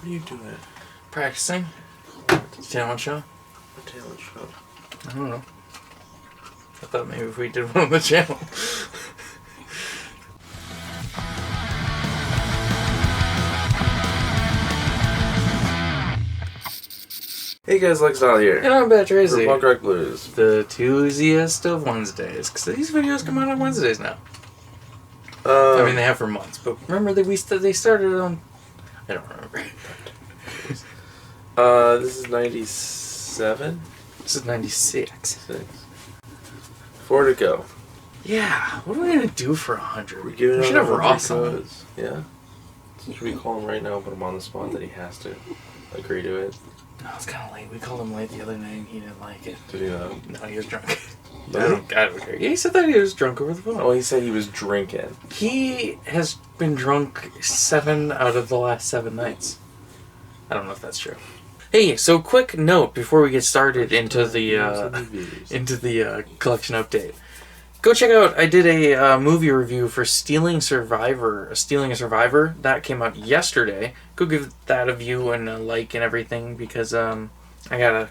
What are you doing? Practicing. Talent show. What talent show? I don't know. I thought maybe if we did one on the channel. Hey guys, Lex Doll here. And I'm Bat Tracy. For Punk Rock Blues. The Tuesiest of Wednesdays. Because these videos come out on Wednesdays now. I mean, they have for months. But remember that they started on... I don't remember. This is 97? This is 96. 6. 4 to go. Yeah. What are we going to do for 100? We should have Ross on. Yeah. Should we call him right now and put him on the spot that he has to agree to it? No, it's kind of late. We called him late the other night and he didn't like it. Did he not? No, he was drunk. Really? I don't care. Yeah, he said that he was drunk over the phone. Oh, he said he was drinking. He has been drunk 7 out of the last 7 nights. I don't know if that's true. Hey, so quick note before we get started into the collection update. Go check out, I did a movie review for Stealing a Survivor. That came out yesterday. Go give that a view and a like and everything because I got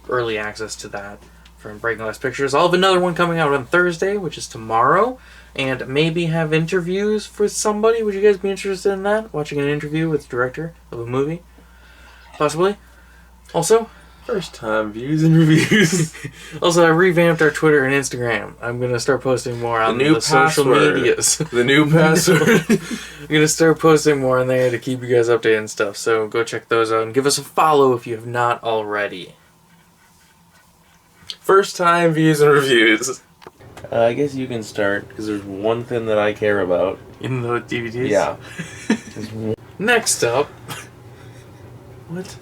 early access to that from Breaking Glass Pictures. I'll have another one coming out on Thursday, which is tomorrow, and maybe have interviews for somebody. Would you guys be interested in that? Watching an interview with the director of a movie? Possibly. Also, First time views and reviews. also, I revamped our Twitter and Instagram. I'm going to start posting more on the social medias. The new password. I'm going to start posting more on there to keep you guys updated and stuff. So go check those out and give us a follow if you have not already. First time views and reviews. I guess you can start because there's one thing that I care about. In the DVDs? Yeah. Next up. What?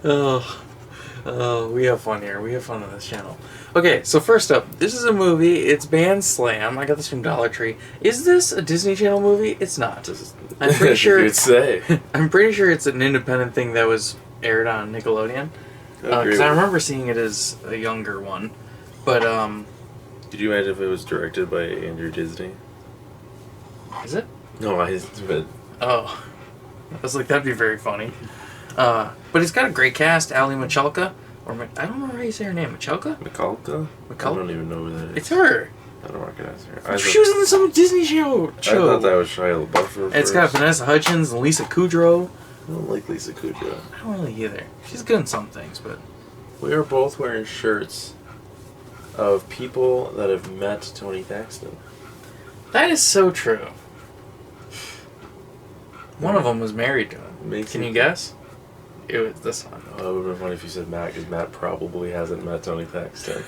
Oh, we have fun here. We have fun on this channel. Okay, so first up, this is a movie. It's Band Slam. I got this from Dollar Tree. Is this a Disney Channel movie? It's not. I'm pretty sure. You'd say. I'm pretty sure it's an independent thing that was aired on Nickelodeon. Because I remember seeing it as a younger one. But Did you imagine if it was directed by Andrew Disney? Is it? No, but Oh, I was like, that'd be very funny. But it's got a great cast. Ali Michalka, or I don't know how you say her name. Michalka? Michalka? I don't even know who that is. It's her. I don't recognize her. She was in some Disney show. I thought that was Shia LaBeouf. It's got Vanessa Hudgens and Lisa Kudrow. I don't like Lisa Kudrow. I don't really either. She's good in some things, but we are both wearing shirts of people that have met Tony Thaxton. that is so true. One of them was married to him. Can you guess? It was this one. Oh, it would have been funny if you said Matt, because Matt probably hasn't met Tony Thaxton.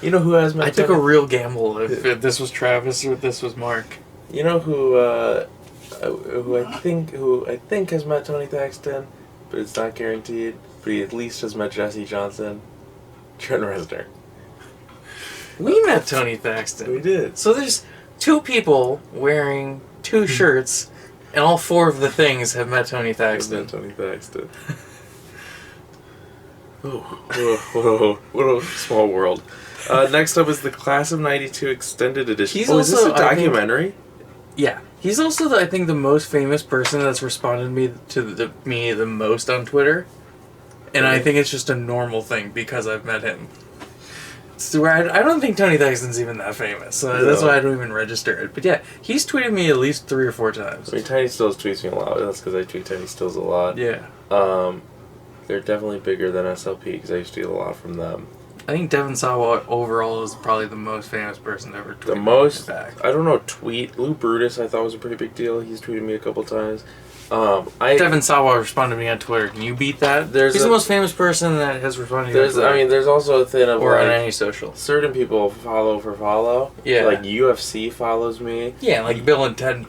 You know who has met? I took a real gamble if this was Travis or if this was Mark. You know who I think has met Tony Thaxton, but it's not guaranteed. But he at least has met Jesse Johnson. Trent Reznor. We met Tony Thaxton. We did. So there's 2 people wearing 2 shirts, and all 4 of the things have met Tony Thaxton. What a small world. Next up is the Class of '92 Extended Edition. He's is this also, a documentary? Yeah. He's also, I think, the most famous person that's responded to me the most on Twitter. And I think it's just a normal thing because I've met him. So I don't think Tony Thaxton's even that famous, so that's why I don't even register it. But yeah, he's tweeted me at least 3 or 4 times. I mean, Tiny Stills tweets me a lot. That's because I tweet Tiny Stills a lot. Yeah. They're definitely bigger than SLP because I used to get a lot from them. I think Devin Sawa overall is probably the most famous person to ever tweet. The most, back. I don't know, tweet. Lou Brutus I thought was a pretty big deal. He's tweeted me a couple times. Devin Sawa responded to me on Twitter. Can you beat that? He's the most famous person that has responded to me on Twitter. I mean, there's also a thing of or on any social. Certain people follow for follow. Yeah. Like UFC follows me. Yeah, like Bill and Ted.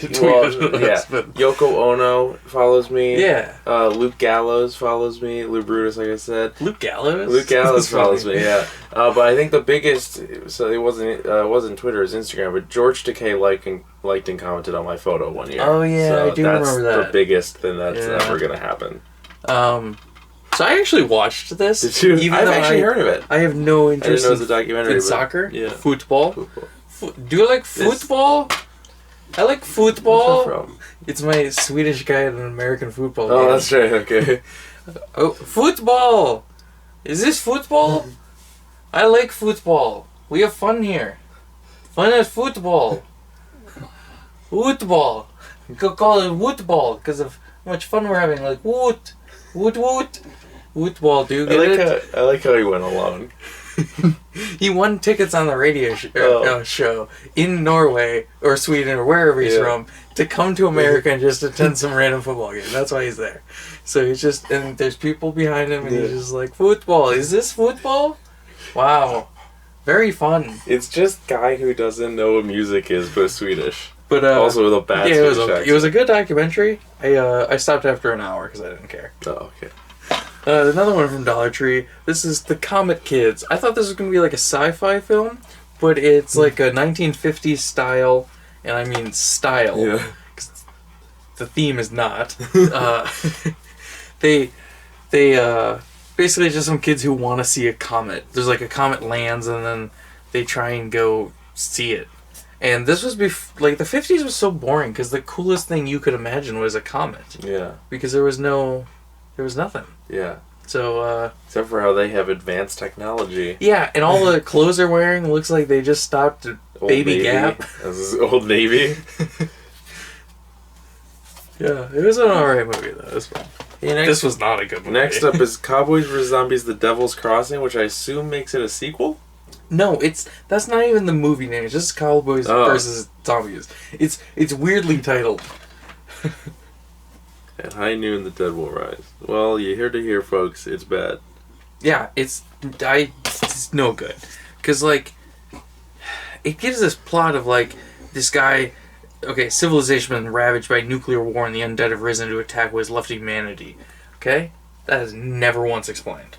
Yoko Ono follows me. Yeah. Luke Gallows follows me. Lou Brutus, like I said. Luke Gallows? Luke Gallows follows me, yeah. But I think the biggest, so it wasn't Twitter, it was Instagram, but George Takei liked and commented on my photo one year. Oh yeah, so I do remember that. That's the biggest thing that's ever going to happen. So I actually watched this. Did you? I've actually heard of it. I have no interest in a documentary. In soccer? Yeah. Football? Do you like football? I like Where's football. that from? It's my Swedish guy at an American football game. Oh, that's right. Okay. Oh, football! Is this football? I like football. We have fun here. Fun at football. Wootball. Go call it wootball because of how much fun we're having. Like woot, woot, woot. Wootball, do you get it? I like how he went alone. He won tickets on the radio show in Norway or Sweden or wherever he's from to come to America and just attend some random football game. That's why he's there. So he's just, and there's people behind him and he's just like, football, is this football? Wow. Very fun. It's just guy who doesn't know what music is but Swedish. But also with a bad Swedish accent. It was a good documentary. I stopped after an hour because I didn't care. Oh, okay. Another one from Dollar Tree. This is The Comet Kids. I thought this was going to be like a sci-fi film, but it's like a 1950s style, and I mean style. Yeah. 'Cause the theme is not. They basically just some kids who want to see a comet. There's like a comet lands, and then they try and go see it. And this was like the 50s was so boring because the coolest thing you could imagine was a comet. Yeah. Because there was nothing. Yeah. So, except for how they have advanced technology. yeah, and all the clothes they're wearing looks like they just stopped at Baby Navy. Gap. This is Old Navy. Yeah, it was an alright movie though. It was fun. Hey, This was not a good movie. Next up is Cowboys vs. Zombies: The Devil's Crossing, which I assume makes it a sequel. No, that's not even the movie name. It's just Cowboys versus Zombies. It's weirdly titled. At high noon, the dead will rise. Well, you hear to hear, folks. It's bad. Yeah, it's no good. Because, like, it gives this plot of, like, this guy... Okay, civilization has been ravaged by nuclear war and the undead have risen to attack what is left of humanity. Okay? That is never once explained.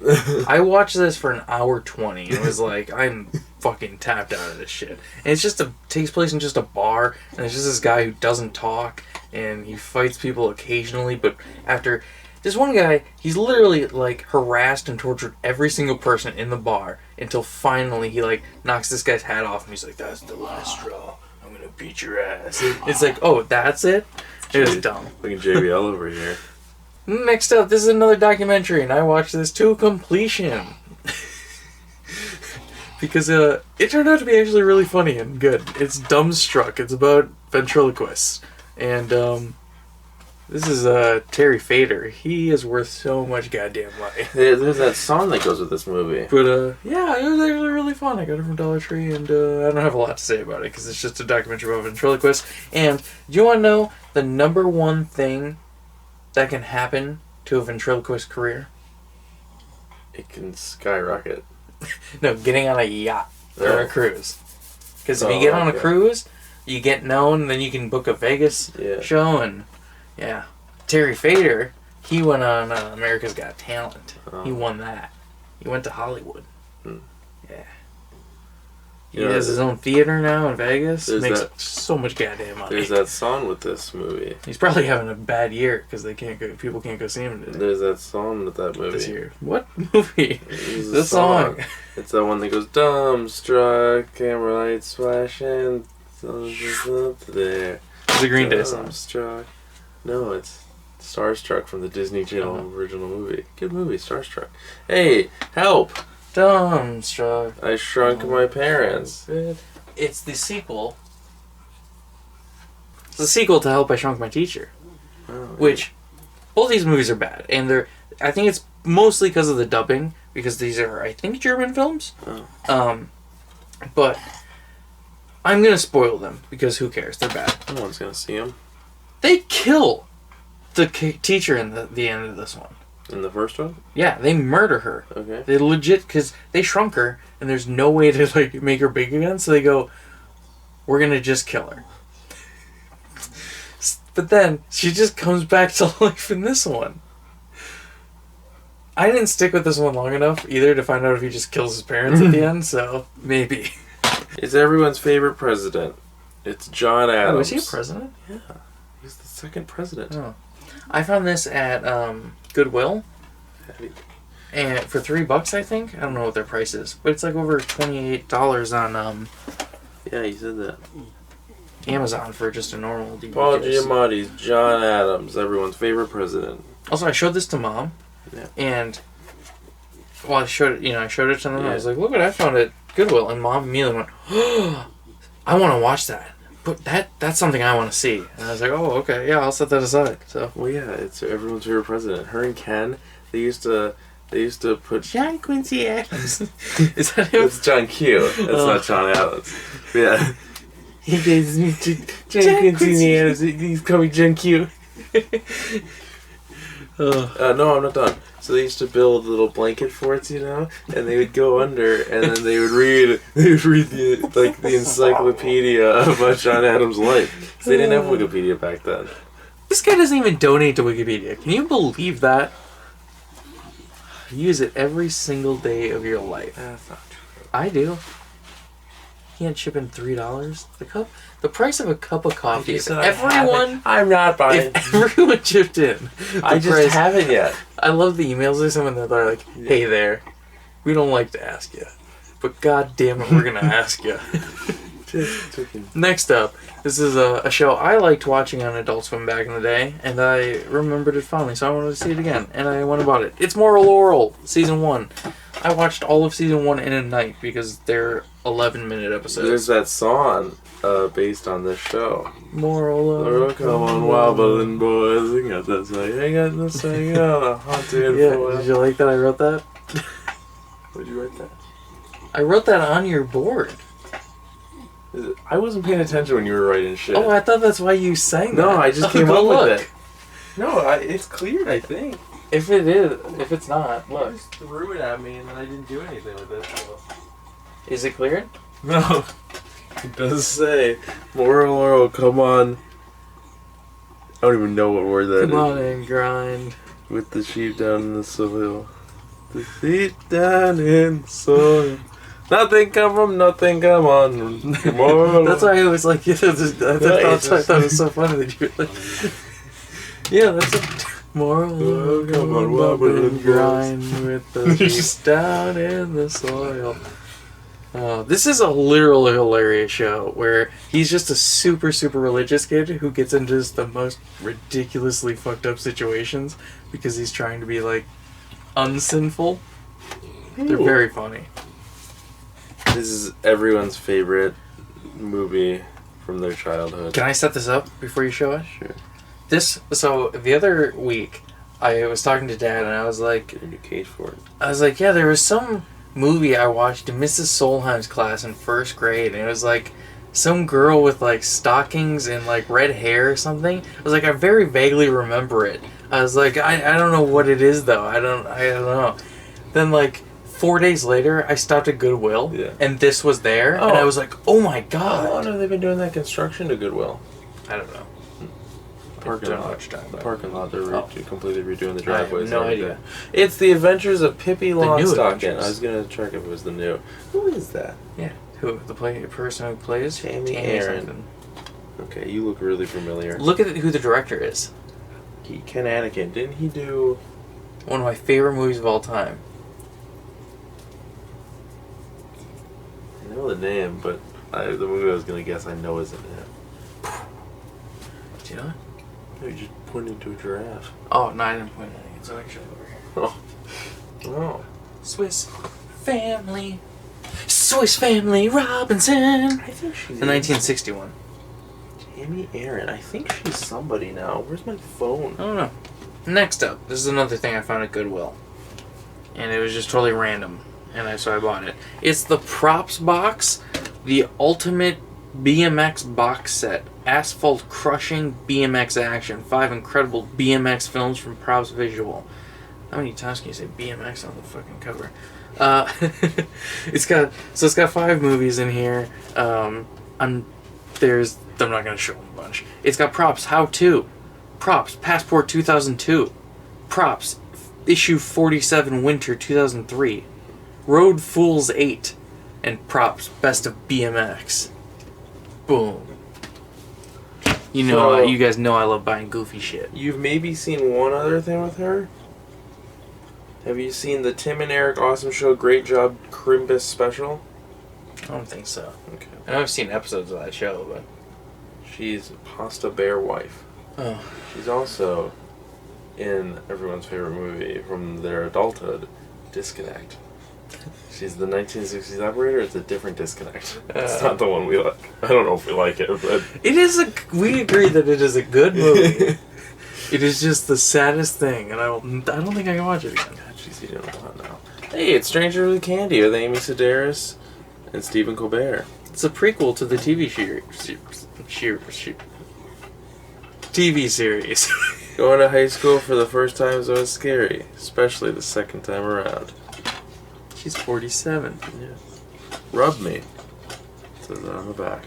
I watched this for an hour 20 and it was like, I'm fucking tapped out of this shit. And it's just takes place in just a bar, and it's just this guy who doesn't talk, and he fights people occasionally, but after... This one guy, he's literally, like, harassed and tortured every single person in the bar until finally he, like, knocks this guy's hat off and he's like, that's the last straw. I'm gonna beat your ass. It's like, oh, that's it? It was dumb. Looking JBL over here. Next up, this is another documentary, and I watched this to completion. Because it turned out to be actually really funny and good. It's Dumbstruck. It's about ventriloquists. And this is Terry Fader. He is worth so much goddamn money. There's that song that goes with this movie. But yeah, it was actually really fun. I got it from Dollar Tree, and I don't have a lot to say about it because it's just a documentary about ventriloquists. And do you want to know the number one thing that can happen to a ventriloquist career? It can skyrocket. No, getting on a yacht or a cruise. Because if you get on a cruise, you get known, then you can book a Vegas show, and yeah. Terry Fader, he went on America's Got Talent. He won that. He went to Hollywood. Yeah. He has his own theater now in Vegas. Makes so much goddamn money. There's that song with this movie. He's probably having a bad year because people can't go see him today. There's that song with that movie. This year. What movie? The song. It's that one that goes, dumbstruck, camera lights flashing, up there. It's a Green Day song. Dumbstruck. No, it's Starstruck from the Disney Channel original movie. Good movie, Starstruck. Hey, help! Dumbstruck. I shrunk my parents. It's the sequel. It's the sequel to Help I Shrunk My Teacher. Which, both these movies are bad. And I think it's mostly because of the dubbing. Because these are, I think, German films. But I'm going to spoil them. Because who cares? They're bad. No one's going to see them. They kill the teacher in the end of this one. In the first one? Yeah, they murder her. Okay. They legit, because they shrunk her, and there's no way to like make her big again, so they go, we're going to just kill her. But then, she just comes back to life in this one. I didn't stick with this one long enough, either, to find out if he just kills his parents at the end, so maybe. It's everyone's favorite president. It's John Adams. Oh, is he a president? Yeah. He's the second president. Oh. I found this at Goodwill. And for $3, I think. I don't know what their price is, but it's like over $28 on. Yeah, you said that. Amazon for just a normal DVD Paul case. Giamatti's John Adams, everyone's favorite president. Also, I showed this to Mom, and I showed it to them. I was like, "Look what I found at Goodwill," and Mom immediately went, "Oh, I want to watch that. But that's something I want to see." And I was like, "Oh, okay, yeah, I'll set that aside." So, well, yeah, it's everyone's favorite president. Her and Ken, they used to put John Quincy Adams. Is that him? It's John Q. That's not John Adams. Yeah. He gives me John Quincy Adams. He's called me John Q. No, I'm not done. So they used to build little blanket forts, and they would go under, and then they would read the encyclopedia about John Adams' life. 'Cause they didn't have Wikipedia back then. This guy doesn't even donate to Wikipedia. Can you believe that? You use it every single day of your life. That's not true. I do. Can't chip in $3 the cup. The price of a cup of coffee. If everyone, I'm not buying. If everyone chipped in, I just haven't yet. I love the emails of someone that are like, "Hey there, we don't like to ask you, but god damn it, we're gonna ask you." Next up, this is a show I liked watching on Adult Swim back in the day, and I remembered it fondly, so I wanted to see it again, and I went about it. It's Moral Laurel, Season 1. I watched all of Season 1 in a night because they're 11-minute episodes. There's that song based on this show. Moral Laurel, come on, wobbling boys, I got this, I got this, I got a haunted boy. Did you like that I wrote that? Where'd you write that? I wrote that on your board. I wasn't paying attention when you were writing shit. Oh, I thought that's why you sang that. No, I just came Go up look. with it. No, it's cleared, I think. If it is, if it's not, look. You just threw it at me and then I didn't do anything with it. So. Is it cleared? No. It does say, Moral Laurel, come on. I don't even know what word that is. Come on and grind. With the sheep down in the soil. The sheep down in the soil. Nothing come from nothing, come on. That's why I was like, that's why I thought it was so funny that you were like, yeah, that's a moral. Come on, wobble and grind with the sheep down in the soil. This is a literally hilarious show where he's just a super, super religious kid who gets into just the most ridiculously fucked up situations because he's trying to be like unsinful. They're very funny. This is everyone's favorite movie from their childhood. Can I set this up before you show it? Sure. So the other week, I was talking to Dad and I was like... Get a new case for it. I was like, yeah, there was some movie I watched in Mrs. Solheim's class in first grade, and it was like some girl with like stockings and like red hair or something. I was like, I very vaguely remember it. I was like, I don't know what it is though. I don't know. Then like 4 days later, I stopped at Goodwill, and this was there, and I was like, oh my god. How long have they been doing that construction to Goodwill? I don't know. Parking lot. The parking lot. They're completely redoing the driveways. I have no idea. It's The Adventures of Pippi Longstocking. Adventures. I was gonna check if it was the new. Who is that? Yeah. Who? The person who plays? Tammy Aaron. Okay, you look really familiar. Look at who the director is. Ken Anakin. Didn't he do one of my favorite movies of all time? I know the name, but the movie I was gonna guess I know isn't it. Do you know it? No, you just pointed to a giraffe. Oh, no, I didn't point at it. It's actually over here. Oh. Swiss Family Robinson. I think she's the 1961. Tammy Aaron. I think she's somebody now. Where's my phone? I don't know. Next up, this is another thing I found at Goodwill, and it was just totally random, and so I bought it. It's the Props box, the Ultimate BMX box set, asphalt crushing BMX action, 5 incredible BMX films from Props Visual. How many times can you say BMX on the fucking cover? It's got 5 movies in here. I'm not gonna show them a bunch. It's got Props How To, Props Passport 2002, Props Issue 47 Winter 2003, Road Fools 8, and Props Best of BMX. Boom. You guys know I love buying goofy shit. You've maybe seen one other thing with her? Have you seen the Tim and Eric Awesome Show Great Job Crimbus special? I don't think so. Okay. I know I've seen episodes of that show, but... She's Pasta Bear Wife. Oh. She's also in everyone's favorite movie from their adulthood, Disconnect. She's the 1960s operator. It's a different Disconnect. It's not the one we like. I don't know if we like it, but it is we agree that it is a good movie. It is just the saddest thing, and I don't think I can watch it again. God, she's eating a lot now. Hey, it's Stranger with Candy with Amy Sedaris and Stephen Colbert. It's a prequel to the TV TV series. Going to high school for the first time is always scary, especially the second time around. She's 47. Yeah. Rub me. It says that on the back.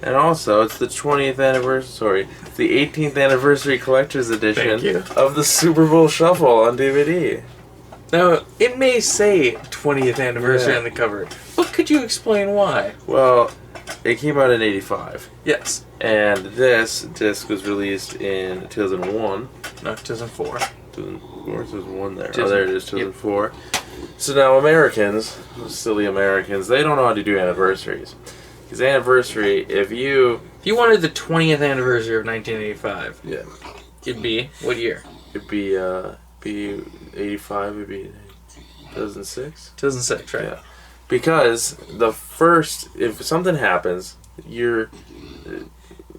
And also, it's the 20th anniversary, it's the 18th anniversary collector's edition of the Super Bowl Shuffle on DVD. Now, it may say 20th anniversary on the cover, but could you explain why? Well, it came out in 85. Yes. And this disc was released in 2001. No, 2004. 2004, there's one there. Oh, there it is, 2004. Yep. So now Americans, silly Americans, they don't know how to do anniversaries. Because anniversary, if you wanted the 20th anniversary of 1985, yeah, it'd be what year? It'd be 85. It'd be 2006. 2006, right? Yeah. Because if something happens, you're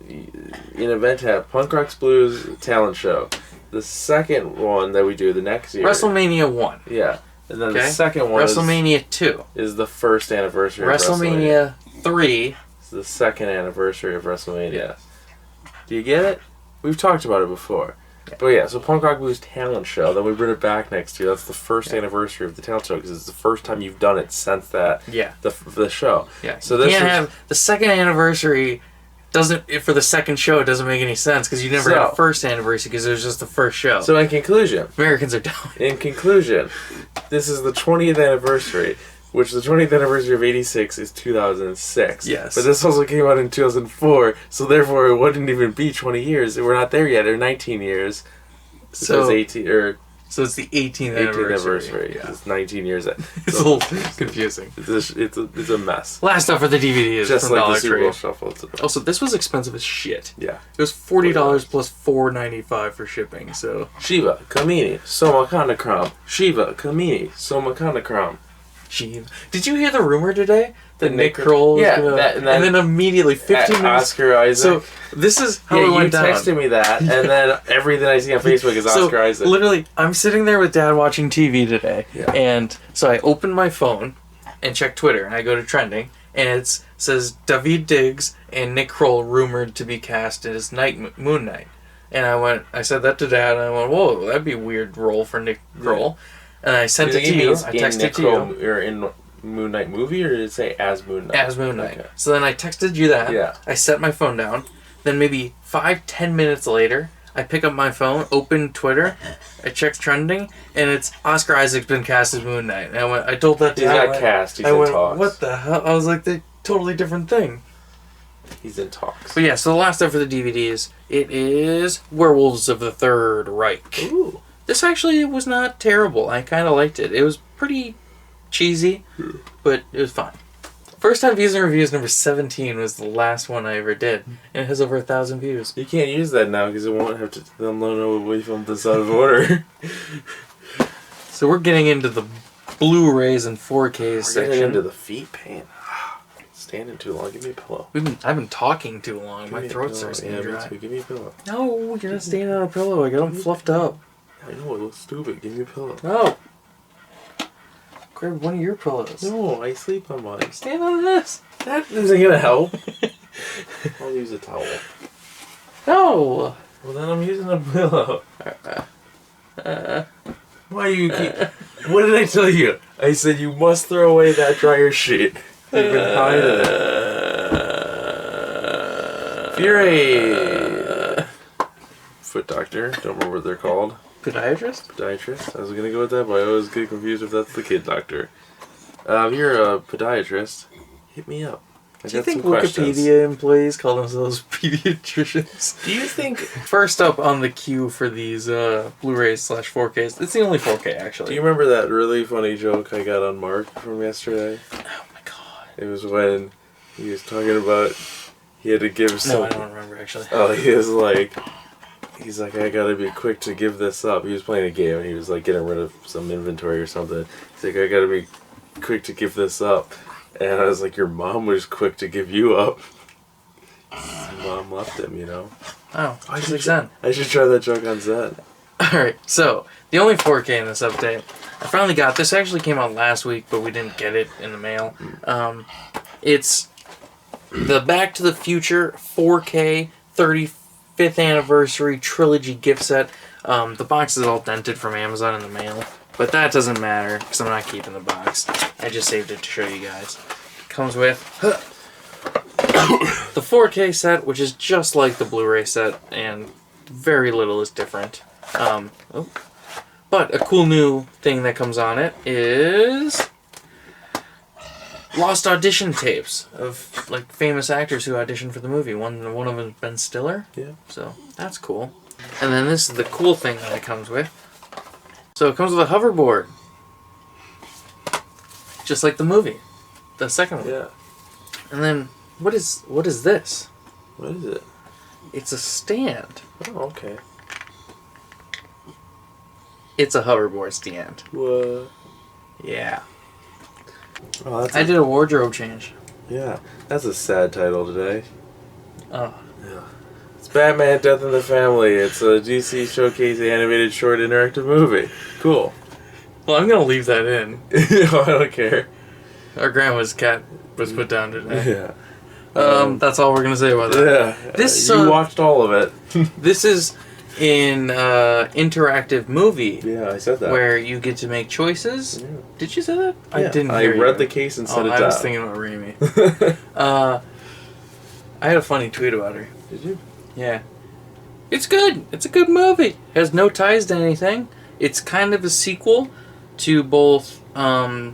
in event have Punk Rocks Blues talent show. The second one that we do the next year, WrestleMania 1. Yeah. And then the second one WrestleMania 2 is the first anniversary of WrestleMania 3 is the second anniversary of WrestleMania. Yes. Do you get it? We've talked about it before. Yeah. But yeah, so Punk Rock Blues talent show, then we bring it back next year. That's the first anniversary of the talent show because it's the first time you've done it since that the show. Yeah. So this have the second anniversary for the second show it doesn't make any sense because you never had a first anniversary because it was just the first show. So in conclusion, Americans are dumb. In conclusion, this is the 20th anniversary, which the 20th anniversary of 86 is 2006. Yes. But this also came out in 2004, so therefore it wouldn't even be 20 years. We're not there yet. They're 19 years. So it's 18 So it's the 18th anniversary. Yeah. It's 19 years. It's a little confusing. It's a mess. Last stuff for the DVD is just from like Dollar the Super Bowl Tree. Shuffle. Also, this was expensive as shit. Yeah. It was $40 plus $4.95 for shipping. So Shiva Kamini Somakanakram. Shiva Kamini Somakanakram. Shiva. Did you hear the rumor today that Nick Kroll was gonna, and then immediately 15 minutes Oscar Isaac. So this is how it went down. You texted me that, and then everything I see on Facebook is Oscar Isaac. Literally, I'm sitting there with Dad watching TV today, and so I open my phone and check Twitter, and I go to trending, and it says David Diggs and Nick Kroll rumored to be cast as Moon Knight. And I said that to Dad, and I went, whoa, that'd be a weird role for Nick Kroll. And I sent it to you. I texted to you. Or in Moon Knight movie, or did it say as Moon Knight? As Moon Knight. Okay. So then I texted you that. Yeah. I set my phone down. Then maybe 5-10 minutes later, I pick up my phone, open Twitter, I check trending, and it's Oscar Isaac's been cast as Moon Knight. And I told that to He's not cast. He's in talks. What the hell? I was like, they're totally different thing. He's in talks. But yeah, so the last stuff for the DVDs, it is Werewolves of the Third Reich. Ooh. This actually was not terrible. I kind of liked it. It was pretty cheesy, but it was fun. First Time Views and Reviews number 17 was the last one I ever did, and it has over 1,000 views. You can't use that now because it won't have to. They'll know we filmed this out of order. So we're getting into the Blu-rays and 4Ks section. Getting into the feet pain. Standing too long. Give me a pillow. I've been talking too long. My throat starts to dry. Me too. Give me a pillow. No, you're not standing on a pillow. I got them fluffed up. I know, it looks stupid. Give me a pillow. No. Grab one of your pillows. No, I sleep on mine. Stand on this. That isn't gonna help. I'll use a towel. No. Well, then I'm using a pillow. Why do you keep... What did I tell you? I said you must throw away that dryer sheet. You've been hiding it. Fury. Foot doctor. Don't remember what they're called. Podiatrist? Podiatrist. I was gonna go with that, but I always get confused if that's the kid doctor. If you're a podiatrist, hit me up. Do you think Wikipedia employees call themselves pediatricians? Do you think... First up on the queue for these Blu-rays / 4Ks. It's the only 4K, actually. Do you remember that really funny joke I got on Mark from yesterday? Oh my god. It was when he was talking about... He had to give some... No, I don't remember, actually. Oh, he's like, I gotta be quick to give this up. He was playing a game and he was like getting rid of some inventory or something. He's like, I gotta be quick to give this up. And I was like, your mom was quick to give you up. Mom left him, you know. Oh, I should Zen. I should try that joke on Zen. Alright, so, the only 4K in this update, I finally got, this actually came out last week, but we didn't get it in the mail. It's the Back to the Future 4K 35th anniversary trilogy gift set. The box is all dented from Amazon in the mail, but that doesn't matter, because I'm not keeping the box. I just saved it to show you guys. Comes with the 4K set, which is just like the Blu-ray set, and very little is different. But a cool new thing that comes on it is lost audition tapes of like famous actors who auditioned for the movie. One of them is Ben Stiller. Yeah. So that's cool. And then this is the cool thing that it comes with. So it comes with a hoverboard, just like the movie, the second one. Yeah. And then what is this? What is it? It's a stand. Oh, okay. It's a hoverboard stand. What? Yeah. Oh, that's I did a wardrobe change. Yeah, that's a sad title today. Oh. Yeah. It's Batman: Death in the Family. It's a DC Showcase animated short interactive movie. Cool. Well, I'm gonna leave that in. I don't care. Our grandma's cat was put down today. Yeah. That's all we're gonna say about that. Yeah. This you watched all of it. This is in interactive movie. Yeah, I said that. Where you get to make choices. Yeah. Did you say that? Yeah. I didn't hear I read the case and said it down. I was thinking about Remy. I had a funny tweet about her. Did you? Yeah. It's good. It's a good movie. Has no ties to anything. It's kind of a sequel to both The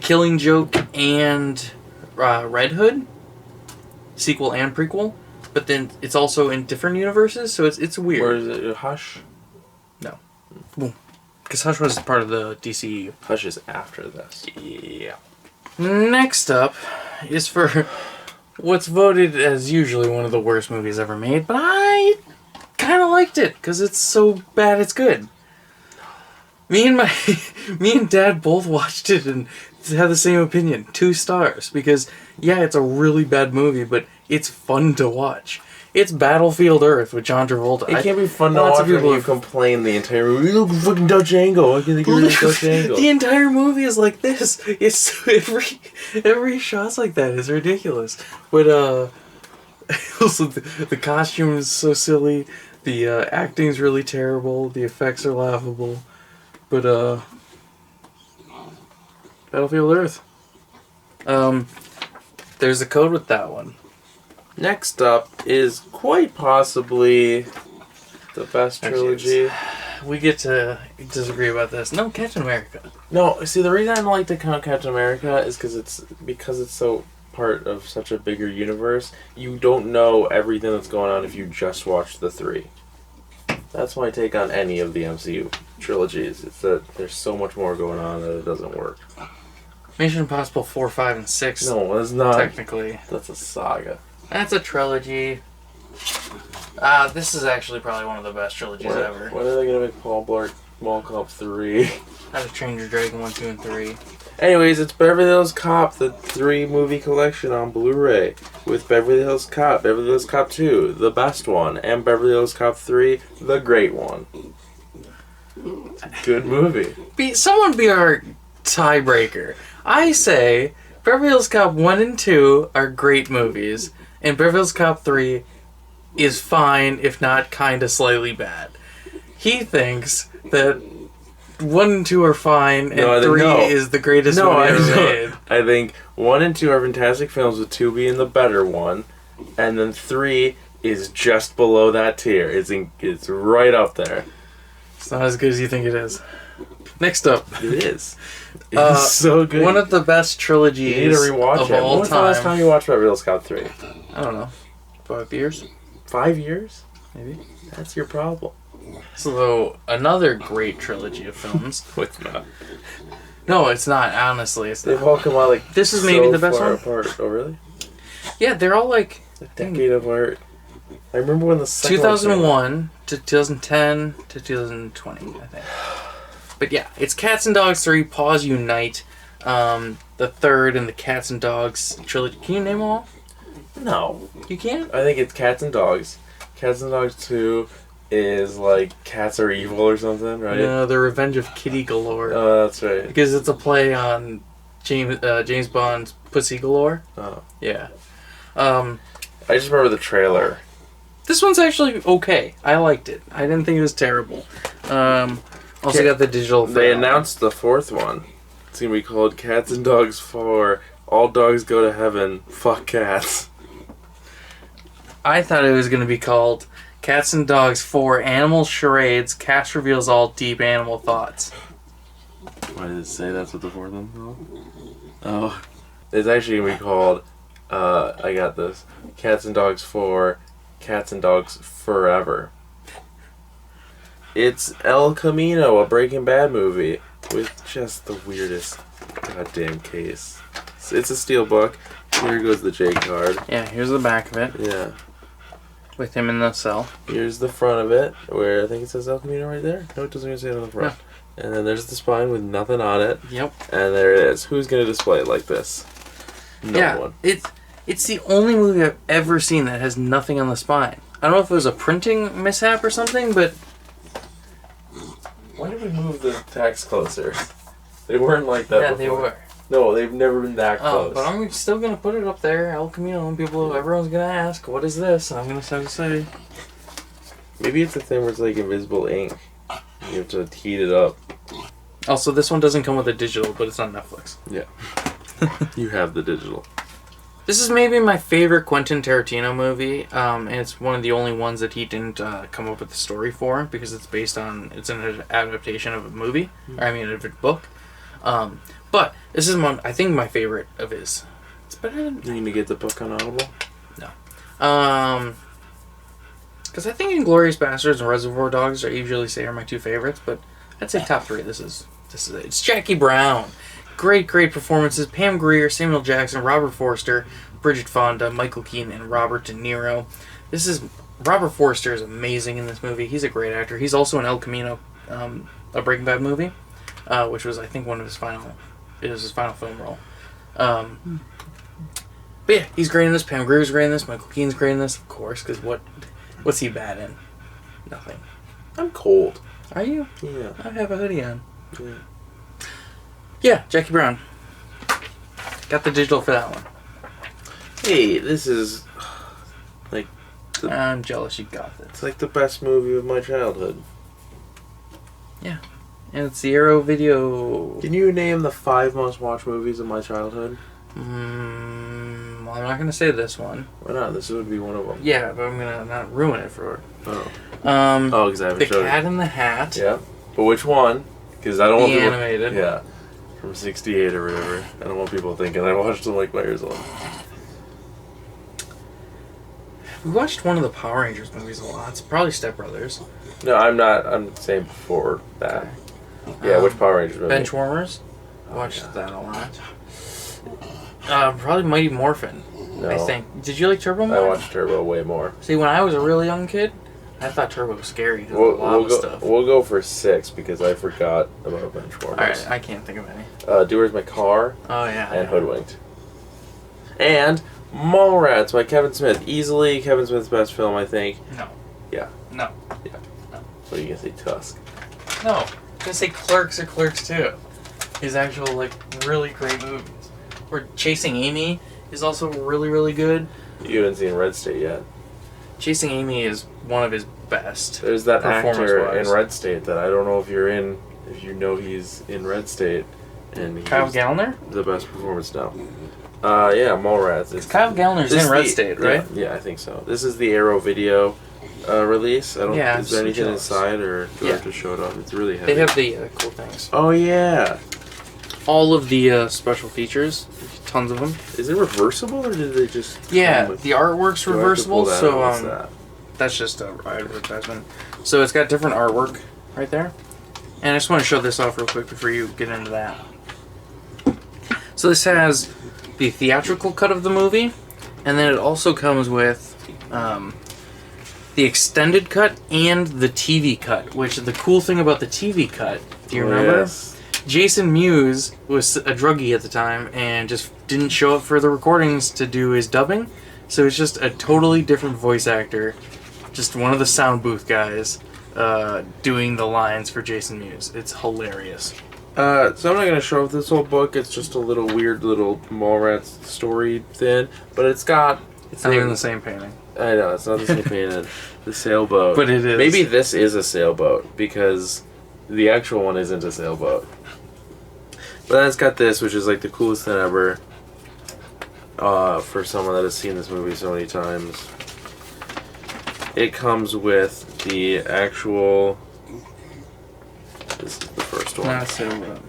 Killing Joke and Red Hood. Sequel and prequel. But then it's also in different universes, so it's weird. Or is it Hush? No. Because Hush was part of the DCU. Hush is after this. Yeah. Next up is for what's voted as usually one of the worst movies ever made, but I kind of liked it because it's so bad it's good. Me and Dad both watched it and had the same opinion. 2 stars. Because, yeah, it's a really bad movie, but it's fun to watch. It's Battlefield Earth with John Travolta. It can't be fun to watch when you complain the entire movie. Look, fucking Dutch angle. I can think of Dutch angle. The entire movie is like this. It's every shot's like that. It's ridiculous. But also the costume is so silly. The acting's really terrible. The effects are laughable. But Battlefield Earth. There's a code with that one. Next up is quite possibly the best trilogy. We get to disagree about this. No, Captain America. No, see, the reason I don't like to count Captain America is because it's so part of such a bigger universe. You don't know everything that's going on if you just watch the 3. That's my take on any of the MCU trilogies. It's that there's so much more going on that it doesn't work. Mission Impossible 4, 5, and 6. No, it's not. Technically. That's a saga. That's a trilogy. This is actually probably one of the best trilogies ever. When are they going to make Paul Blart Mall Cop 3? How to Train Your Dragon 1, 2, and 3. Anyways, it's Beverly Hills Cop, the 3-movie collection on Blu-ray. With Beverly Hills Cop, Beverly Hills Cop 2, the best one, and Beverly Hills Cop 3, the great one. Good movie. Someone be our tiebreaker. I say Beverly Hills Cop 1 and 2 are great movies, and Beverly Hills Cop 3 is fine, if not kinda slightly bad. He thinks that 1 and 2 are fine, and 3 is the greatest movie ever made. I think 1 and 2 are fantastic films, with 2 being the better one, and then 3 is just below that tier. It's right up there. It's not as good as you think it is. Next up. It is. It's so good. One of the best trilogies you need to rewatch of it. all When was the last time you watched Beverly Hills Cop 3? I don't know. 5 years? 5 years? Maybe. That's your problem. So, another great trilogy of films. It's not. No, it's not. Honestly, it's not. They've all come out like this is maybe the best one. Apart. Oh, really? Yeah, they're all like a decade apart. I remember when the second 2001 to 2010 to 2020, I think. But yeah, it's Cats and Dogs 3, Paws Unite, the third in the Cats and Dogs trilogy. Can you name them all? No. You can't? I think it's Cats and Dogs. Cats and Dogs 2 is like Cats Are Evil or something, right? No, The Revenge of Kitty Galore. Oh, that's right. Because it's a play on James Bond's Pussy Galore. Oh. Yeah. I just remember the trailer. This one's actually okay. I liked it. I didn't think it was terrible. Also got the digital. They announced the fourth one. It's going to be called Cats and Dogs 4. All dogs go to heaven. Fuck cats. I thought it was going to be called Cats and Dogs 4 Animal Charades. Cats reveals all deep animal thoughts. Why did it say that's what the fourth one's called? Oh. It's actually going to be called, I got this, Cats and Dogs 4, Cats and Dogs Forever. It's El Camino, a Breaking Bad movie, with just the weirdest goddamn case. It's a steel book. Here goes the J card. Yeah, here's the back of it. Yeah. With him in the cell. Here's the front of it, where I think it says El Camino right there. No, it doesn't even say it on the front. No. And then there's the spine with nothing on it. Yep. And there it is. Who's going to display it like this? No one. It's the only movie I've ever seen that has nothing on the spine. I don't know if it was a printing mishap or something, but... Why did we move the text closer? They weren't like that before. They were. No, they've never been that close. But I'm still going to put it up there, El Camino, and everyone's going to ask, what is this? And I'm going to have to say... Maybe it's a thing where it's like invisible ink. You have to heat it up. Also, this one doesn't come with a digital, but it's on Netflix. Yeah. You have the digital. This is maybe my favorite Quentin Tarantino movie, and it's one of the only ones that he didn't come up with the story for, because it's an adaptation of a movie, of a book. But this is I think my favorite of his. It's better than... You need to get the book on Audible? No. Because I think Inglourious Basterds and Reservoir Dogs are my two favorites, but I'd say top three. This is it. It's Jackie Brown. Great performances. Pam Grier, Samuel Jackson, Robert Forster, Bridget Fonda, Michael Keaton, and Robert De Niro. Robert Forster is amazing in this movie. He's a great actor. He's also in El Camino, a Breaking Bad movie, which was, I think, one of his final film role. But yeah, he's great in this. Pam Grier's great in this. Michael Keaton's great in this, of course, because what's he bad in? Nothing. I'm cold. Are you? Yeah. I have a hoodie on. Yeah. Yeah, Jackie Brown. Got the digital for that one. Hey, this is like... I'm jealous you got this. It's like the best movie of my childhood. Yeah. And it's the Arrow Video... Can you name the 5 most watched movies of my childhood? Well, I'm not going to say this one. Why not? This would be one of them. Yeah, but I'm going to not ruin it for... Oh. Because I haven't The showed Cat it. in the Hat. Yeah. But which one? Because I don't want people... animated. Yeah. From 68 or whatever. I don't want people thinking I watched them like my years old. We watched one of the Power Rangers movies a lot. It's probably Step Brothers. No, I'm not. I'm saying before that. Okay. Yeah, which Power Rangers movie? Benchwarmers. Watched that a lot. Probably Mighty Morphin. No. I think. Did you like Turbo more? I watched Turbo way more. See, when I was a really young kid, I thought Turbo was scary because of a lot of stuff. We'll go for 6 because I forgot about Benchwarmers. Alright, I can't think of any. Do Where's My Car? Oh, yeah. And Hoodwinked. And Mallrats by Kevin Smith. Easily Kevin Smith's best film, I think. No. Yeah. No. Yeah. No. What are you going to say, Tusk? No. I'm going to say Clerks or Clerks 2. His actual, really great movies. Or Chasing Amy is also really, really good. You haven't seen Red State yet. Chasing Amy is one of his best. There's that actor in Red State that I don't know if you know he's in Red State. And Kyle Gallner? The best performance now. Yeah, Mallrats. Kyle Gallner's in Red State, right? Yeah, I think so. This is the Arrow Video release. Is there anything inside, or do I have to show it off? It's really heavy. They have the cool things. Oh, yeah. All of the special features. Tons of them. Is it reversible, or did they just... Yeah, the artwork's reversible, so that? That's just an advertisement. So it's got different artwork right there. And I just want to show this off real quick before you get into that. So this has the theatrical cut of the movie, And then it also comes with the extended cut and the TV cut, which the cool thing about the TV cut, do you remember? Yes. Jason Mewes was a druggie at the time and just didn't show up for the recordings to do his dubbing. So it's just a totally different voice actor, just one of the sound booth guys, doing the lines for Jason Mewes. It's hilarious. So I'm not going to show up this whole book. It's just a little weird little Mallrats story thing. But it's got... It's not even the same painting. I know, it's not the same painting. The sailboat. But it is. Maybe this is a sailboat, because the actual one isn't a sailboat. But then it's got this, which is like the coolest thing ever. For someone that has seen this movie so many times. It comes with the actual... This is the first one. Not a sailboat.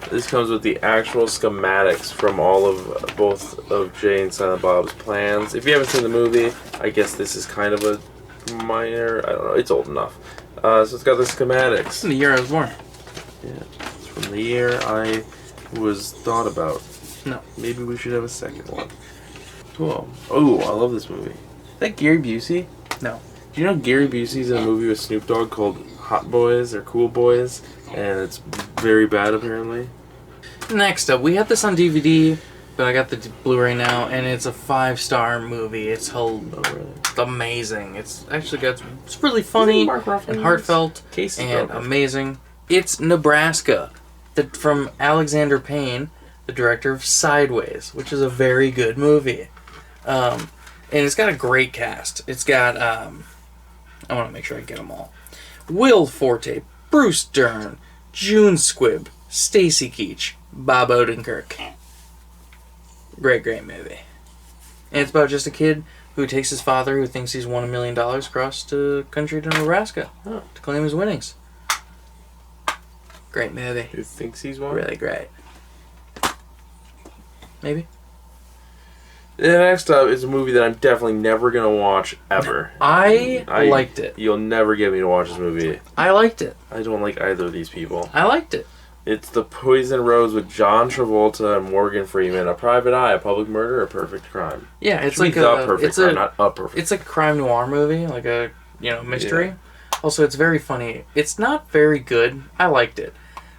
This comes with the actual schematics from all of both of Jay and Silent Bob's plans. If you haven't seen the movie, I guess this is kind of a minor... I don't know. It's old enough. So it's got the schematics. The year I was born. Yeah. It's from the year I was thought about. No. Maybe we should have a second one. Whoa. Oh, I love this movie. Is that Gary Busey? No. Do you know Gary Busey's in a movie with Snoop Dogg called Hot Boys or Cool Boys? And it's very bad, apparently. Next up, we had this on DVD, but I got the Blu-ray now, and it's a 5-star movie. It's amazing. It's actually got... It's really funny and heartfelt and amazing. It's Nebraska, from Alexander Payne, the director of Sideways, which is a very good movie. And it's got a great cast. It's got, I want to make sure I get them all. Will Forte, Bruce Dern, June Squibb, Stacy Keach, Bob Odenkirk. Great movie. And it's about just a kid who takes his father, who thinks he's won $1 million, across the country to Nebraska to claim his winnings. Great movie. Who thinks he's won? Really great. Maybe. The next up is a movie that I'm definitely never going to watch, ever. I liked it. You'll never get me to watch this movie. I liked it. I don't like either of these people. I liked it. It's The Poison Rose with John Travolta and Morgan Freeman. A Private Eye, a Public Murder, a Perfect Crime. Yeah, it's like a perfect crime, not a perfect. It's a crime noir movie, like a mystery. Yeah. Also, it's very funny. It's not very good. I liked it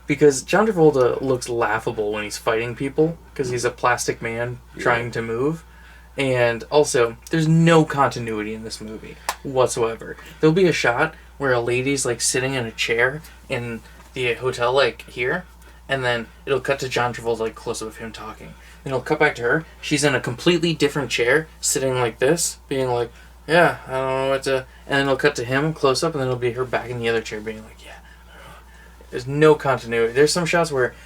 because John Travolta looks laughable when he's fighting people because he's a plastic man trying to move. And also, there's no continuity in this movie whatsoever. There'll be a shot where a lady's like sitting in a chair in the hotel, like here, and then it'll cut to John Travolta, like close up of him talking. Then it'll cut back to her. She's in a completely different chair, sitting like this, being like, "Yeah, I don't know what to." And then it'll cut to him close up, and then it'll be her back in the other chair, being like, "Yeah, I don't know." There's no continuity. There's some shots where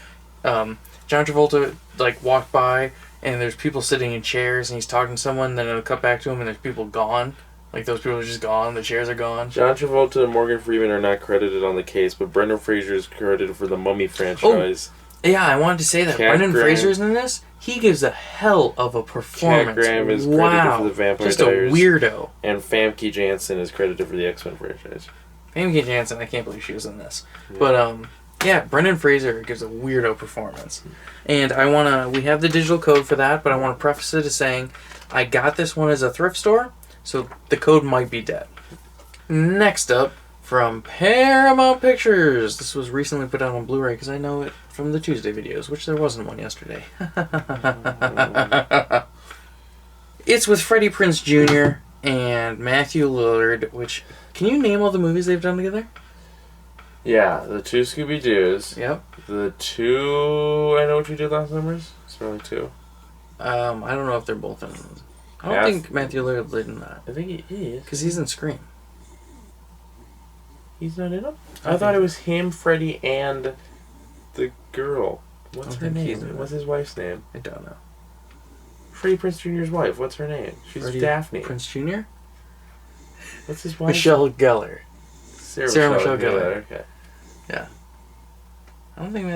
John Travolta like walked by. And there's people sitting in chairs, and he's talking to someone, then it'll cut back to him, and there's people gone. Like, those people are just gone, the chairs are gone. John Travolta and Morgan Freeman are not credited on the case, but Brendan Fraser is credited for the Mummy franchise. Oh, yeah, I wanted to say that. Brendan Fraser's in this. He gives a hell of a performance. Cat Graham is credited for the Vampire just Diaries. Just a weirdo. And Famke Janssen is credited for the X-Men franchise. Famke Janssen, I can't believe she was in this. Yeah. But, yeah, Brendan Fraser gives a weirdo performance. And we have the digital code for that, but I want to preface it as saying I got this one as a thrift store, so the code might be dead. Next up, from Paramount Pictures. This was recently put out on Blu-ray because I know it from the Tuesday videos, which there wasn't one yesterday. It's with Freddie Prinze Jr. and Matthew Lillard, which... Can you name all the movies they've done together? Yeah, the 2 Scooby-Doos. Yep. The 2 I Know What You Did Last Summers. It's only 2. I don't know if they're both in it. I don't think Matthew Lillard did in that. I think he is. Because he's in Scream. He's not in them? I thought it was him, Freddie, and the girl. What's her name? What's his wife's name? I don't know. Freddie Prinze Jr.'s wife. What's her name? She's Freddie Daphne. Prinze Jr.? What's his wife? Michelle Gellar. Sarah Michelle Gellar. Okay. Yeah. I don't think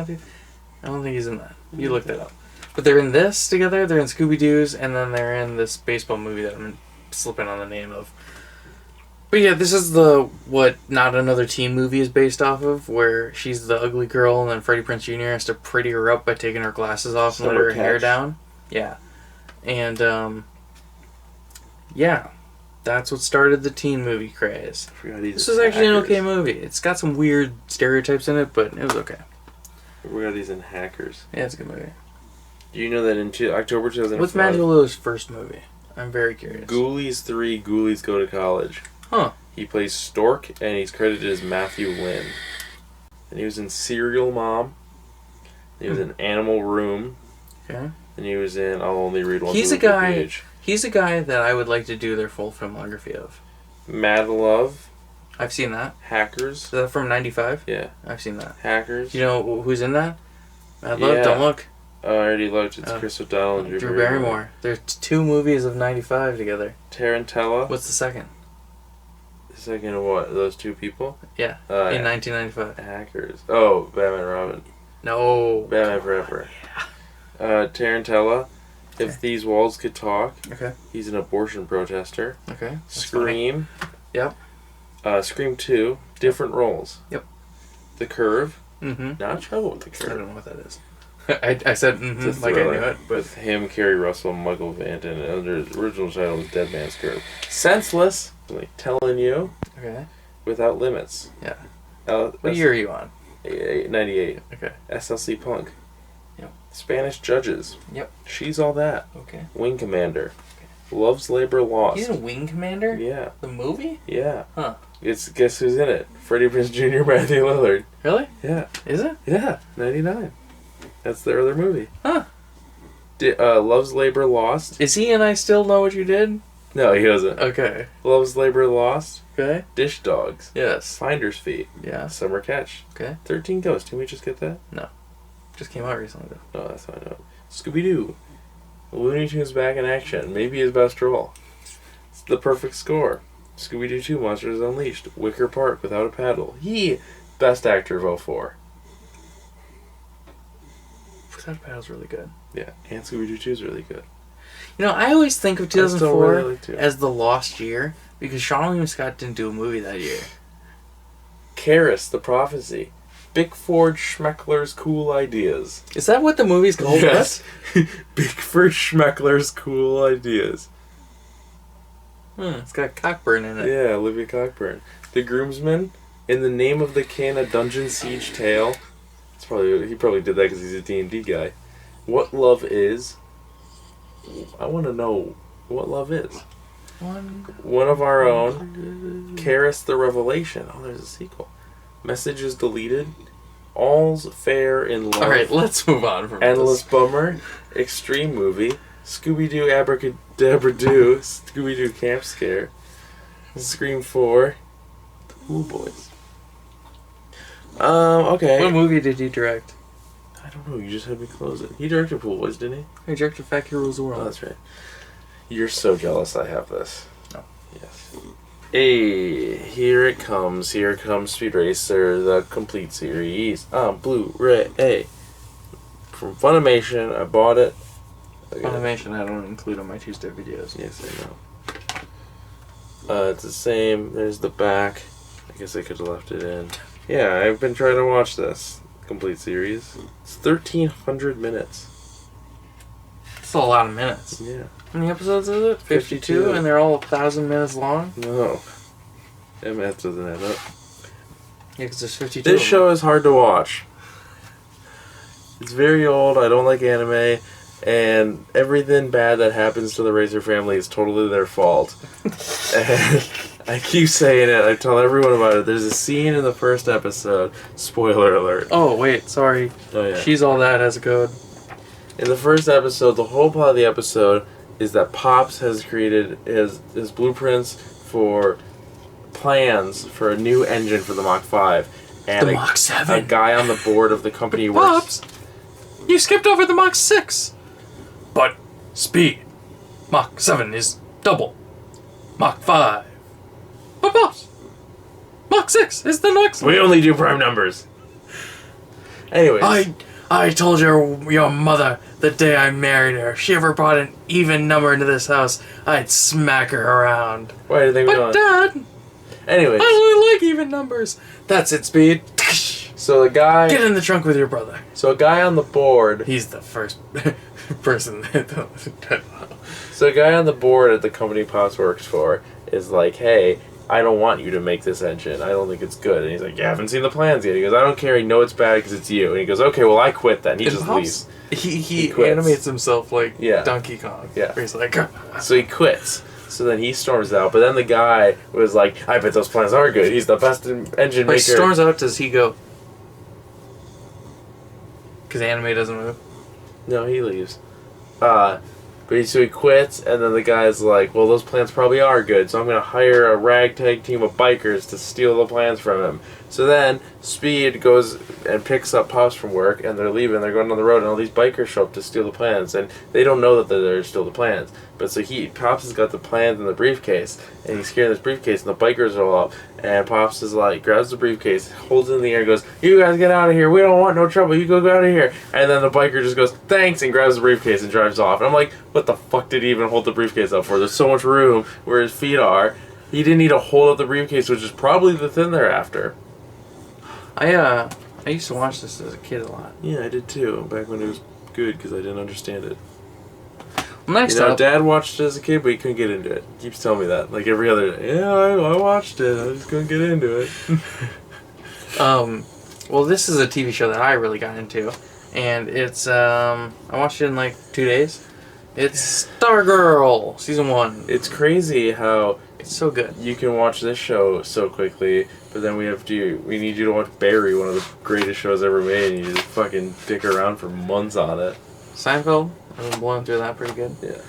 he's in that. You look that up. But they're in this together, they're in Scooby-Doo's, and then they're in this baseball movie that I'm slipping on the name of. But yeah, this is what Not Another Teen movie is based off of, where she's the ugly girl, and then Freddie Prinze Jr. has to pretty her up by taking her glasses off and let her hair down. Yeah. And, Yeah. That's what started the teen movie craze. I forgot he's This was actually an okay movie. It's got some weird stereotypes in it, but it was okay. I forgot he's in Hackers. Yeah, it's a good movie. Do you know that in October 2005... What's Matthew Lillard's first movie? I'm very curious. Ghoulies 3, Ghoulies Go to College. Huh. He plays Stork, and he's credited as Matthew Lynn. And he was in Serial Mom. He was in Animal Room. Okay. And he was in I'll Only Read One He's a Through the guy. Page. He's a guy that I would like to do their full filmography of. Mad Love. I've seen that. Hackers. Is that from '95? Yeah. I've seen that. Hackers. Do you know who's in that? Mad Love. Yeah. Don't look. I already looked. It's Chris O'Donnell and Drew Barrymore. There's 2 movies of '95 together. Tarantella. What's the second? The second of what? Those 2 people? Yeah. In 1995. Hackers. Oh, Batman and Robin. No. Batman Forever. Yeah. Tarantella. Okay. If These Walls Could Talk. Okay. He's an abortion protester. Okay. Scream. Yep. Scream 2. Different roles. Yep. The Curve. Mm-hmm. Not Trouble with the I Curve. don't know what that is. I said mm-hmm, like I knew it. But With him, Kerry Russell, Michael Vanton, and under his original title was Dead Man's Curve. Senseless. Like Telling You. Okay. Without Limits. Yeah. What year are you on? 98. Okay. SLC Punk. Yep. Spanish Judges. Yep. She's All That. Okay. Wing Commander. Love's Labor Lost. He's in Wing Commander? Yeah. The movie? Yeah. Huh. Guess who's in it? Freddie Prinze Jr., Matthew Lillard. Really? Yeah. Is it? Yeah. 99. That's their other movie. Huh. Love's Labor Lost. Is he in I Still Know What You Did? No, he doesn't. Okay. Love's Labor Lost. Okay. Dish Dogs. Yes. Finder's Feet. Yeah. Summer Catch. Okay. 13 Ghosts. Didn't we just get that? No. Just came out recently though. No, that's not I know. Scooby-Doo. Looney Tunes back in action. Maybe his best role. It's The Perfect Score. Scooby-Doo 2 Monsters Unleashed. Wicker Park Without a Paddle. Best actor of 04. Without a Paddle's really good. Yeah, and Scooby-Doo 2 is really good. You know, I always think of 2004 really like it. as the lost year because Sean William Scott didn't do a movie that year. Karis, The Prophecy. Bickford Schmeckler's Cool Ideas. Is that what the movie's called? Yes. Bickford Schmeckler's Cool Ideas. It's got Cockburn in it. Yeah, Olivia Cockburn. The Groomsman. In the Name of the King, a Dungeon Siege Tale. He probably did that because he's a D&D guy. What Love Is. I want to know what love is. One of Our Own. Karis the Revelation. Oh, there's a sequel. Messages Deleted. All's Fair in Love. Alright, let's move on from Endless this. Bummer. Extreme Movie. Scooby-Doo Abracadabra-Doo. Scooby-Doo Camp Scare. Scream 4. The Pool Boys. Okay. What movie did he direct? I don't know, you just had me close it. He directed Pool Boys, didn't he? He directed Fat Kid Rules the Oh, World. that's right. You're so jealous I have this. No. Yes. Hey, here it comes. Here comes Speed Racer, the complete series on Blu-ray. Hey. From Funimation, I bought it. Funimation I don't include on my Tuesday videos. Yes, I know. It's the same. There's the back. I guess I could have left it in. Yeah, I've been trying to watch this complete series. It's 1,300 minutes. It's a lot of minutes. Yeah. How many episodes is it? 52, and they're all 1,000 minutes long? No. That math doesn't add up. Yeah, because there's 52 This show is hard to watch. It's very old, I don't like anime, and everything bad that happens to the Razor family is totally their fault. And I keep saying it, I tell everyone about it. There's a scene in the first episode, spoiler alert. Oh, wait, sorry. Oh yeah. She's All That has a code. In the first episode, the whole plot of the episode is that Pops has created his blueprints for plans for a new engine for the Mach 5. And The Mach 7? A guy on the board of the company Pops, you skipped over the Mach 6. But speed. Mach 7 is double. Mach 5. But Pops, Mach 6 is the next one. We only do prime numbers. Anyways. I told your mother the day I married her. If she ever brought an even number into this house, I'd smack her around. Why do you think we But don't? Dad, Anyways. I only like even numbers. That's it, Speed. So the guy... Get in the trunk with your brother. So a guy on the board... He's the first person that... So a guy on the board at the company Pops works for is like, hey, I don't want you to make this engine. I don't think it's good. And he's like, you haven't seen the plans yet. He goes, I don't care. I know it's bad because it's you. And he goes, okay, well, I quit then. He just leaves. He animates himself like Donkey Kong. Yeah. Where he's like... So he quits. So then he storms out. But then the guy was like, I bet those plans are good. He's the best engine maker. He storms out, does he go... Because anime doesn't move? No, he leaves. So he quits, and then the guy's like, well, those plans probably are good, so I'm going to hire a ragtag team of bikers to steal the plans from him. So then Speed goes and picks up Pops from work, and they're leaving, they're going on the road, and all these bikers show up to steal the plans, and they don't know that they're still the plans. But so Pops has got the plans in the briefcase, and he's carrying this briefcase, and the bikers are all up, and Pops is like, grabs the briefcase, holds it in the air, and goes, you guys get out of here, we don't want no trouble, you go out of here. And then the biker just goes, thanks, and grabs the briefcase and drives off. And I'm like, what the fuck did he even hold the briefcase up for? There's so much room where his feet are. He didn't need to hold up the briefcase, which is probably the thing they're after. I used to watch this as a kid a lot. Yeah, I did too, back when it was good, because I didn't understand it. Well, next up... Dad watched it as a kid, but he couldn't get into it. He keeps telling me that. Like every other day. Yeah, I watched it, I just couldn't get into it. Well, this is a TV show that I really got into. And it's, I watched it in like 2 days. It's Stargirl, Season 1. It's crazy how... It's so good. You can watch this show so quickly, but then we need you to watch Barry, one of the greatest shows ever made, and you just fucking dick around for months on it. Seinfeld, I've been blowing through that pretty good. Yeah.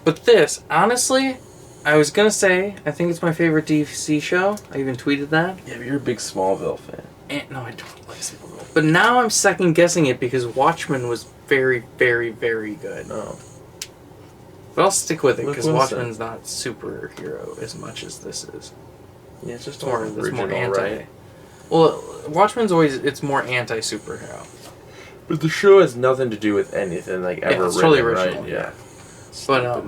But this, honestly, I was gonna say, I think it's my favorite DC show. I even tweeted that. Yeah, but you're a big Smallville fan. No, I don't like Smallville. But now I'm second guessing it because Watchmen was very, very, very good. Oh. But I'll stick with it because Watchmen's not superhero as much as this is. Yeah, it's just more original, anti. right? Well, Watchmen's it's more anti-superhero. But the show has nothing to do with anything like ever it's written, totally original. Right? Yeah. But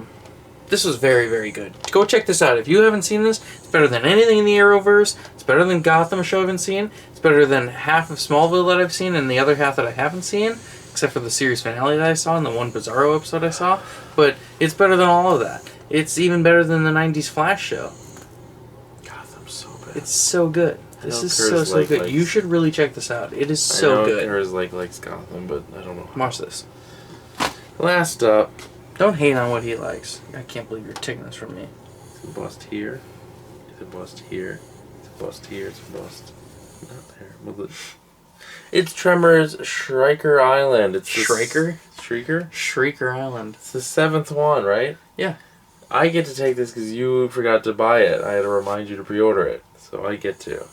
this was very, very good. Go check this out. If you haven't seen this, it's better than anything in the Arrowverse. It's better than Gotham show I haven't seen. It's better than half of Smallville that I've seen and the other half that I haven't seen, except for the series finale that I saw and the one Bizarro episode I saw. But it's better than all of that. It's even better than the 90s Flash show. Gotham's so bad. It's so good. This is so good. You should really check this out. It is so good. I know Kurs likes Gotham, but I don't know. Watch this. Last up. Don't hate on what he likes. I can't believe you're taking this from me. Is it bust here? Is it bust here? Is it bust here? It's bust. Not there. Well, it's Tremors Shrieker Island. It's Shrieker? Shrieker? Shrieker Island. It's the 7th one, right? Yeah. I get to take this because you forgot to buy it. I had to remind you to pre-order it. So I get to.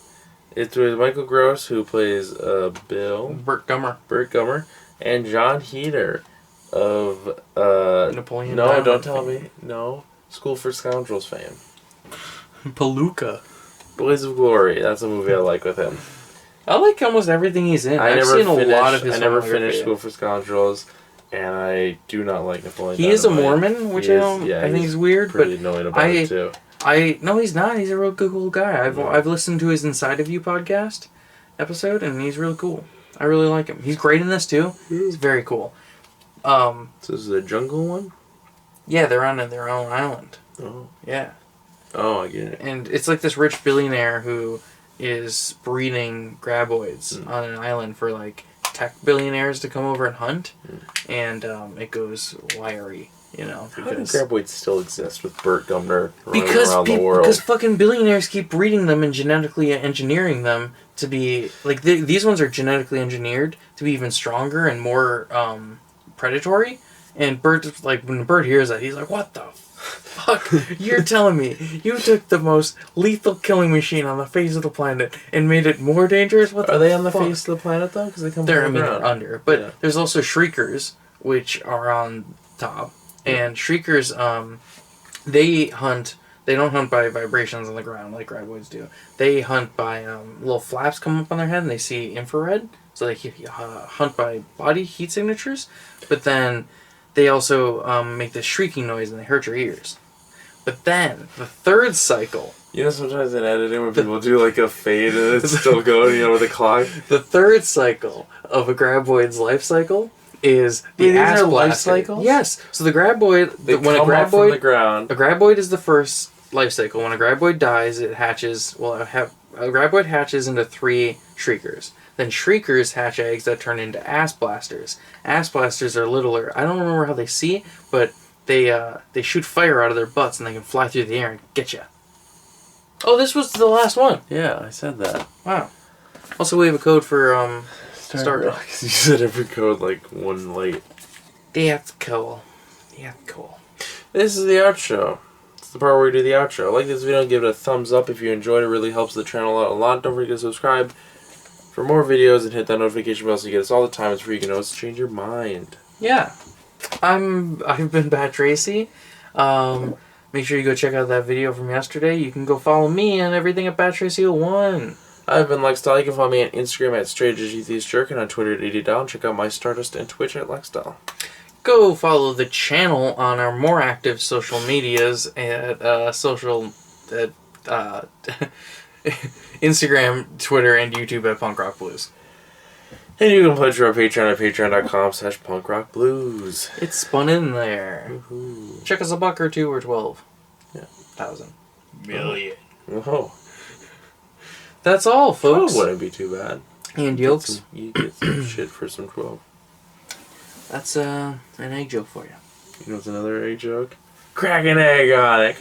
It's with Michael Gross, who plays Bill. Burt Gummer. And John Heder of... Napoleon No, Dynamite don't tell me. No. School for Scoundrels fame. Palooka. Boys of Glory. That's a movie I like with him. I like almost everything he's in. I've seen a lot of his. I never finished School for Scoundrels, and I do not like Napoleon He Dynamite. is a Mormon, which I think he's weird. Pretty annoying about it too. No, he's not. He's a real cool guy. I've listened to his Inside of You podcast episode, and he's really cool. I really like him. He's great in this too. He's very cool. So this is a jungle one? Yeah, they're on their own island. Oh. Yeah. Oh, I get it. And it's like this rich billionaire who is breeding graboids on an island for like tech billionaires to come over and hunt, and it goes wiry, because how do graboids still exist with Burt Gumner running around the world? Because fucking billionaires keep breeding them and genetically engineering them to be like these ones are genetically engineered to be even stronger and more predatory. And Burt, like when Burt hears that, he's like, "What the fuck? You're telling me you took the most lethal killing machine on the face of the planet and made it more dangerous? What are they on the face of the planet though? Because they come from the ground. They're under. But there's also Shriekers, which are on top. And Shriekers, they hunt. They don't hunt by vibrations on the ground like graboids do. They hunt by little flaps come up on their head and they see infrared. So they hunt by body heat signatures. But then they also make this shrieking noise and they hurt your ears. But then, the third cycle You know, sometimes in editing when people do like a fade and it's still going, with the clock. The third cycle of a Graboid's life cycle is the ass life blaster. cycles? Yes. So the Graboid, when a up from the Graboid, ground. a Graboid is the first life cycle. When a Graboid dies, it hatches. Well, a Graboid hatches into 3 Shriekers. Then Shriekers hatch eggs that turn into ass blasters. Ass blasters are littler. I don't remember how they see, but they shoot fire out of their butts and they can fly through the air and get you. Oh, this was the last one. Yeah, I said that. Wow. Also, we have a code for Stargirl. You said every code like one late. That's cool. Yeah, cool. This is the outro. It's the part where we do the outro. Like this video, give it a thumbs up if you enjoyed it. It really helps the channel out a lot. Don't forget to subscribe for more videos and hit that notification bell so you get us all the time. It's free. You can always change your mind. Yeah. I've been Bat Tracy. Make sure you go check out that video from yesterday. You can go follow me and everything at Bat Tracy01. I've been Lexstyle. You can follow me on Instagram at StrayAGThesJerk and on Twitter at EDDown. And check out my Stardust and Twitch at Lexstyle. Go follow the channel on our more active social medias at Instagram, Twitter, and YouTube at Punk Rock Blues. And you can pledge to our Patreon at patreon.com/punkrockblues. It's spun in there. Woohoo. Check us $1 or $2 or 12. Yeah. 1,000. Million. Whoa. That's all, folks. 12 wouldn't be too bad. And yolks. You get some shit for some 12. That's an egg joke for you. You know what's another egg joke? Crack an egg on it.